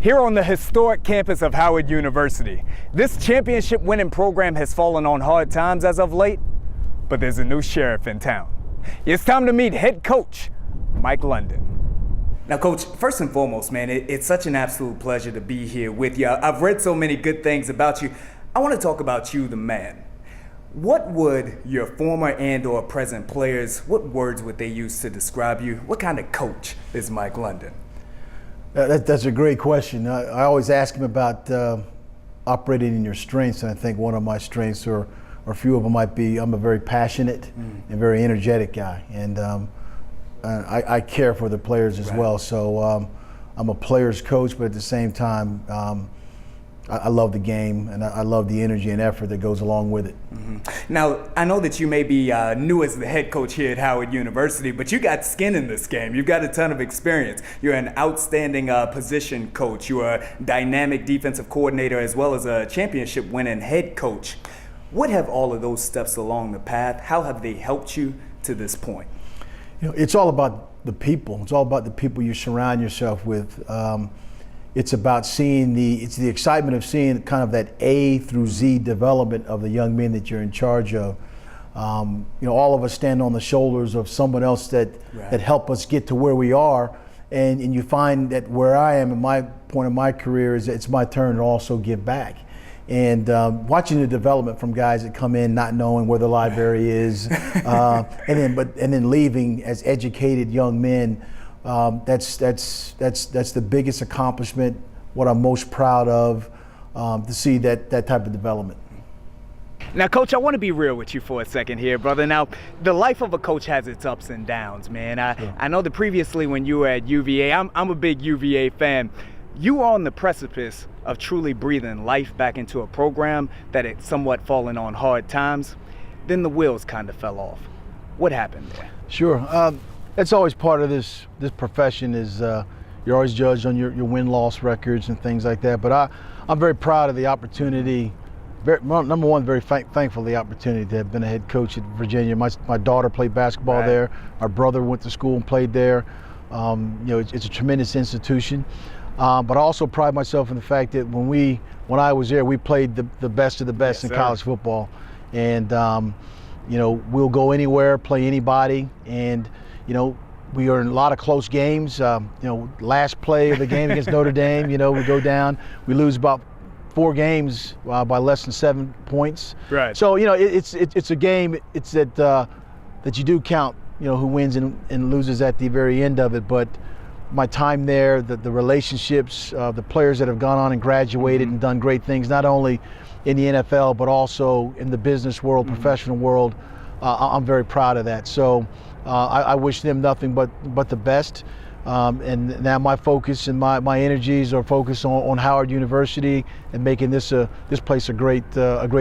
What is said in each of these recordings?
Here on the historic campus of Howard University, this championship-winning program has fallen on hard times as of late, but there's a new sheriff in town. It's time to meet head coach Mike London. Now, Coach, first and foremost, man, it's such an absolute pleasure to be here with you. I've read so many good things about you. I want to talk about you, the man. What would your former and or present players, what words would they use to describe you? What kind of coach is Mike London? That's a great question. I always ask him about operating in your strengths, and I think one of my strengths, or a few of them, might be I'm a very passionate and very energetic guy, and I care for the players as well. So I'm a player's coach, but at the same time, I love the game, and I love the energy and effort that goes along with it. Now, I know that you may be new as the head coach here at Howard University, but you got skin in this game. You've got a ton of experience. You're an outstanding position coach. You are a dynamic defensive coordinator as well as a championship-winning head coach. What have all of those steps along the path, how have they helped you to this point? You know, it's all about the people. It's all about the people you surround yourself with. It's about seeing it's the excitement of seeing kind of that A through Z development of the young men that you're in charge of. You know, all of us stand on the shoulders of someone else that helped us get to where we are, and you find that where I am at my point in my career is it's my turn to also give back. And watching the development from guys that come in not knowing where the library is, and then leaving as educated young men. That's the biggest accomplishment, what I'm most proud of, to see that type of development. Now, Coach, I want to be real with you for a second here, brother. Now, the life of a coach has its ups and downs, man. I know that previously when you were at UVA, I'm a big UVA fan. You were on the precipice of truly breathing life back into a program that had somewhat fallen on hard times. Then the wheels kind of fell off. What happened there? Sure. That's always part of this profession is you're always judged on your win-loss records and things like that. But I'm very proud of the opportunity. Number one, very thankful for the opportunity to have been a head coach at Virginia. My daughter played basketball there. My brother went to school and played there. You know, it's a tremendous institution. But I also pride myself in the fact that when I was there, we played the best of the best in college football. And you know, we'll go anywhere, play anybody, and you know, we are in a lot of close games. You know, last play of the game against Notre Dame, you know, we go down, we lose about 4 games by less than 7 points. Right. So you know, it's a game. It's that you do count, you know, who wins and loses at the very end of it. But my time there, the relationships, the players that have gone on and graduated and done great things, not only in the NFL but also in the business world, professional world. I'm very proud of that. So. I wish them nothing but the best, and now my focus and my energies are focused on Howard University and making this place a great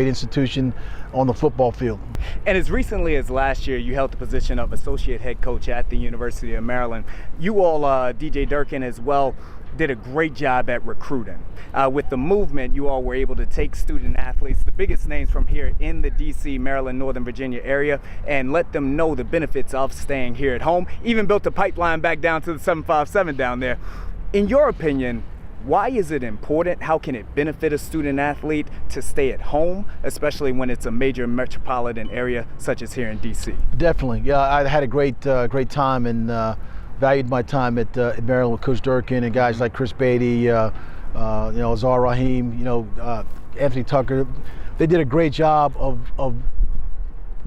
institution on the football field. And as recently as last year, you held the position of associate head coach at the University of Maryland. You all, DJ Durkin as well, did a great job at recruiting. With the movement, you all were able to take student athletes, the biggest names from here in the DC, Maryland, Northern Virginia area, and let them know the benefits of staying here at home. Even built a pipeline back down to the 757 down there. In your opinion, why is it important? How can it benefit a student athlete to stay at home, especially when it's a major metropolitan area such as here in DC? Definitely. Yeah, I had a great time and valued my time at Maryland with Coach Durkin and guys like Chris Beatty, you know, Azar Rahim, you know, Anthony Tucker. They did a great job of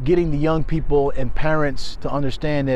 getting the young people and parents to understand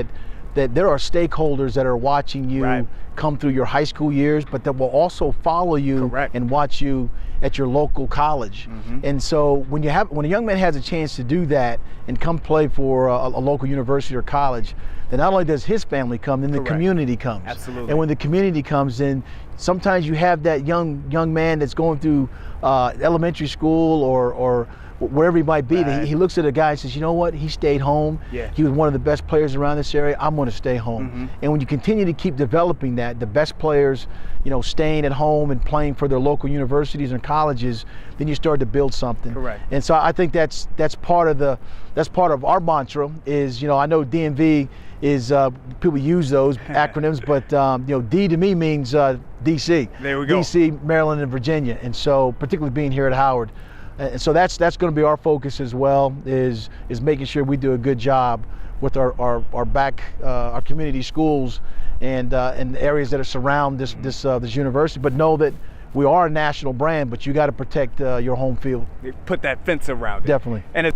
that there are stakeholders that are watching you come through your high school years, but that will also follow you and watch you at your local college. And so when a young man has a chance to do that and come play for a local university or college, then not only does his family come, then the community comes. Absolutely. And when the community comes in, sometimes you have that young man that's going through elementary school or wherever he might be, Right. he looks at a guy and says, you know what, he stayed home. Yeah. He was one of the best players around this area. I'm going to stay home. Mm-hmm. And when you continue to keep developing that, the best players, staying at home and playing for their local universities and colleges, then you start to build something. Correct. And so I think that's part of our mantra is, I know DMV is, people use those acronyms, but D to me means DC. There we go. DC, Maryland, and Virginia. And so particularly being here at Howard. And so that's going to be our focus as well, is making sure we do a good job with our community schools and the areas that surround this university. But know that we are a national brand, but you got to protect your home field. Put that fence around it. Definitely. And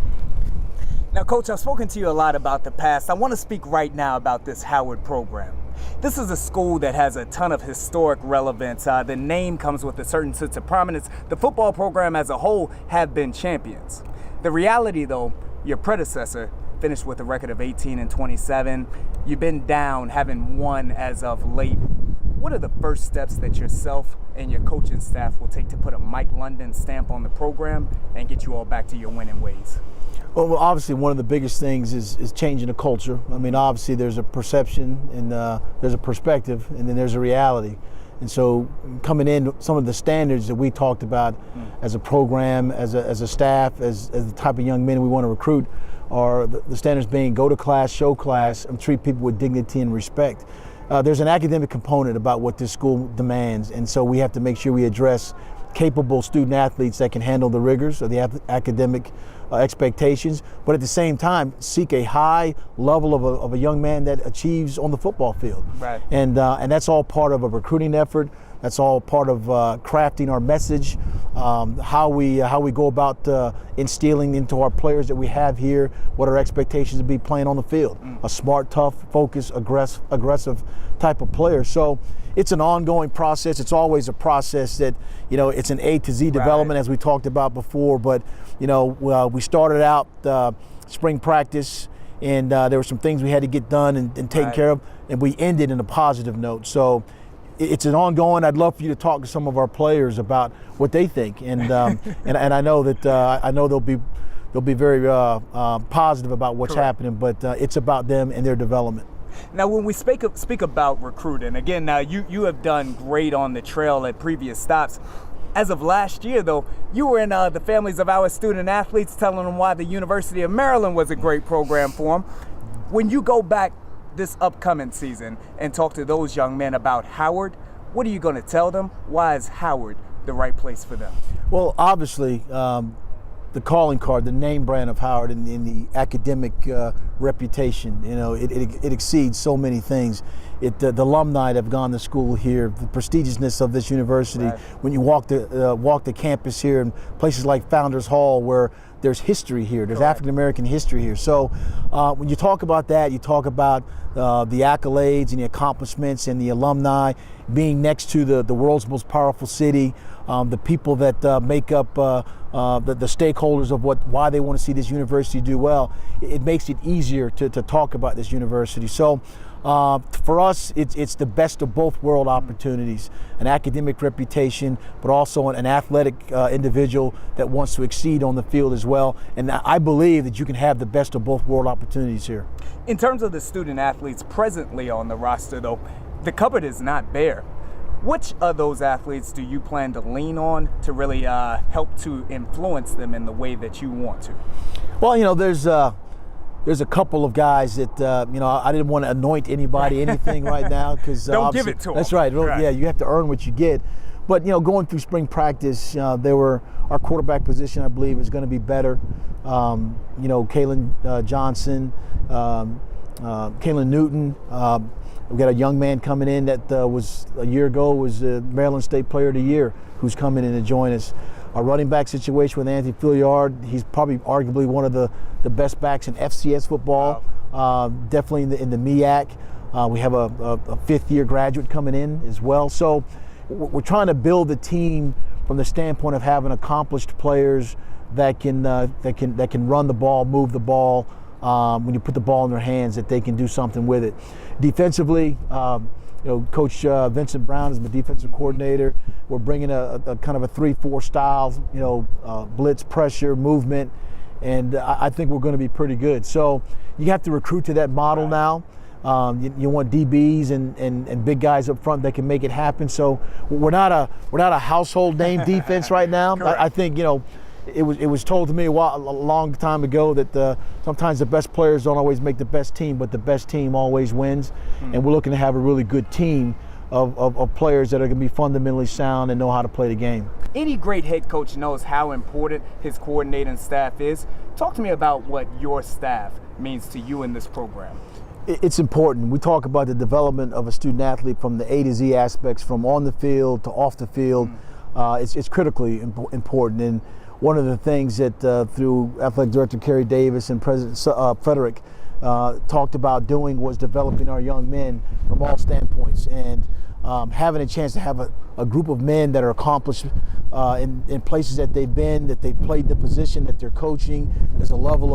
now, Coach, I've spoken to you a lot about the past. I want to speak right now about this Howard program. This is a school that has a ton of historic relevance. The name comes with a certain sense of prominence. The football program as a whole have been champions. The reality, though, your predecessor finished with a record of 18-27. You've been down, haven't won as of late. What are the first steps that yourself and your coaching staff will take to put a Mike London stamp on the program and get you all back to your winning ways? Well, obviously, one of the biggest things is changing the culture. I mean, obviously, there's a perception and there's a perspective, and then there's a reality. And so, coming in, some of the standards that we talked about as a program, as a staff, as the type of young men we want to recruit, are the standards being go to class, show class, and treat people with dignity and respect. There's an academic component about what this school demands, and so we have to make sure we address capable student athletes that can handle the rigors of the academic expectations, but at the same time seek a high level of a young man that achieves on the football field. Right. And that's all part of a recruiting effort. That's all part of crafting our message, how we go about instilling into our players that we have here what our expectations to be playing on the field. A smart, tough, focused, aggressive type of player. So it's an ongoing process. It's always a process that, it's an A to Z development, as we talked about before. But, we started out spring practice, and there were some things we had to get done and taken care of, and we ended in a positive note. So it's an ongoing. I'd love for you to talk to some of our players about what they think, and and I know that they'll be very positive about what's happening. But it's about them and their development. Now, when we speak about recruiting, again, now you have done great on the trail at previous stops. As of last year, though, you were in the families of our student athletes, telling them why the University of Maryland was a great program for them. When you go back this upcoming season and talk to those young men about Howard, what are you going to tell them? Why is Howard the right place for them? Well, obviously, the calling card, the name brand of Howard in the academic reputation, it exceeds so many things. The alumni that have gone to school here, the prestigiousness of this university. Right. When you walk the campus here, and places like Founders Hall, where there's history here, there's African American history here. So when you talk about that, you talk about the accolades and the accomplishments and the alumni, being next to the world's most powerful city, the people that make up the stakeholders of why they want to see this university do well. It makes it easier to talk about this university. So for us, it's the best of both world opportunities, an academic reputation, but also an athletic individual that wants to exceed on the field as well. And I believe that you can have the best of both world opportunities here. In terms of the student athletes presently on the roster, though, the cupboard is not bare. Which of those athletes do you plan to lean on to really help to influence them in the way that you want to? Well, there's a couple of guys that I didn't want to anoint anybody anything right now, because don't give it to them. That's right. Yeah, you have to earn what you get. But going through spring practice, our quarterback position, I believe, is going to be better. Kalen Johnson, Kalen Newton. We've got a young man coming in that was a year ago was Maryland State Player of the Year, who's coming in to join us. Our running back situation with Anthony Filliard, he's probably arguably one of the best backs in FCS football. Wow. Definitely in the MEAC. We have a fifth-year graduate coming in as well. So we're trying to build a team from the standpoint of having accomplished players that can run the ball, move the ball. When you put the ball in their hands, that they can do something with it. Defensively, Coach Vincent Brown is my defensive coordinator. We're bringing a kind of a 3-4 style, blitz, pressure, movement, and I think we're going to be pretty good. So you have to recruit to that model now. You want DBs and big guys up front that can make it happen. So we're not a household name defense right now. I think it was told to me a long time ago that sometimes the best players don't always make the best team, but the best team always wins. And we're looking to have a really good team of players that are going to be fundamentally sound and know how to play the game. Any great head coach knows how important his coordinating staff is. Talk to me about what your staff means to you in this program. It's important. We talk about the development of a student athlete from the A to Z aspects, from on the field to off the field. It's critically important. And one of the things that through Athletic Director Kerry Davis and President Frederick talked about doing was developing our young men from all standpoints, and having a chance to have a group of men that are accomplished in places that they've been, that they've played the position that they're coaching. There's a level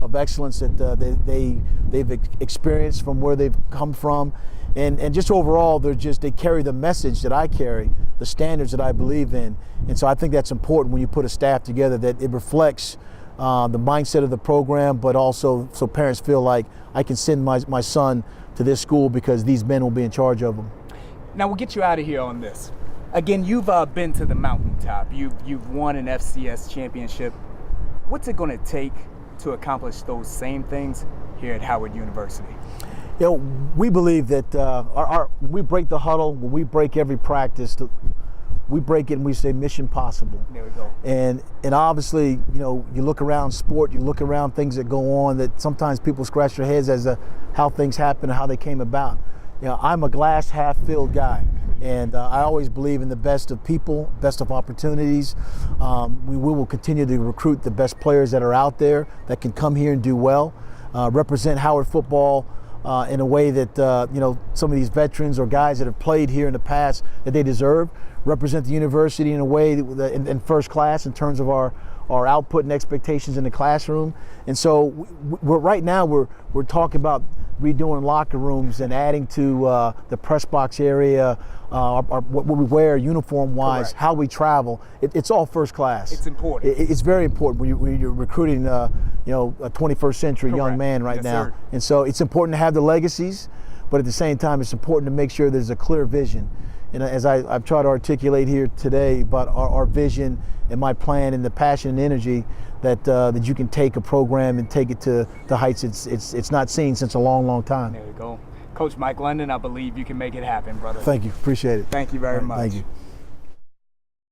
of excellence that they've experienced from where they've come from. And just overall, they carry the message that I carry, the standards that I believe in. And so I think that's important when you put a staff together, that it reflects the mindset of the program, but also so parents feel like I can send my son to this school because these men will be in charge of them. Now we'll get you out of here on this. Again, you've been to the mountaintop. You've won an FCS championship. What's it going to take to accomplish those same things here at Howard University? We believe that when we break the huddle, when we break every practice, we break it and we say mission possible. There we go. And obviously, you look around sport, you look around things that go on that sometimes people scratch their heads as to how things happen and how they came about. I'm a glass half filled guy, and I always believe in the best of people, best of opportunities. We will continue to recruit the best players that are out there that can come here and do well, represent Howard football in a way that some of these veterans or guys that have played here in the past that they deserve, represent the university in a way in first class in terms of our output and expectations in the classroom. And so right now we're talking about redoing locker rooms and adding to the press box area, what we wear uniform-wise, Correct. how we travel. It's all first class. It's important. It's very important when you're recruiting a 21st century young man right Yes, now. sir. And so it's important to have the legacies, but at the same time it's important to make sure there's a clear vision. And as I've tried to articulate here today about our vision and my plan and the passion and energy that you can take a program and take it to the heights it's not seen since a long, long time. There we go. Coach Mike London, I believe you can make it happen, brother. Thank you. Appreciate it. Thank you very much. Thank you.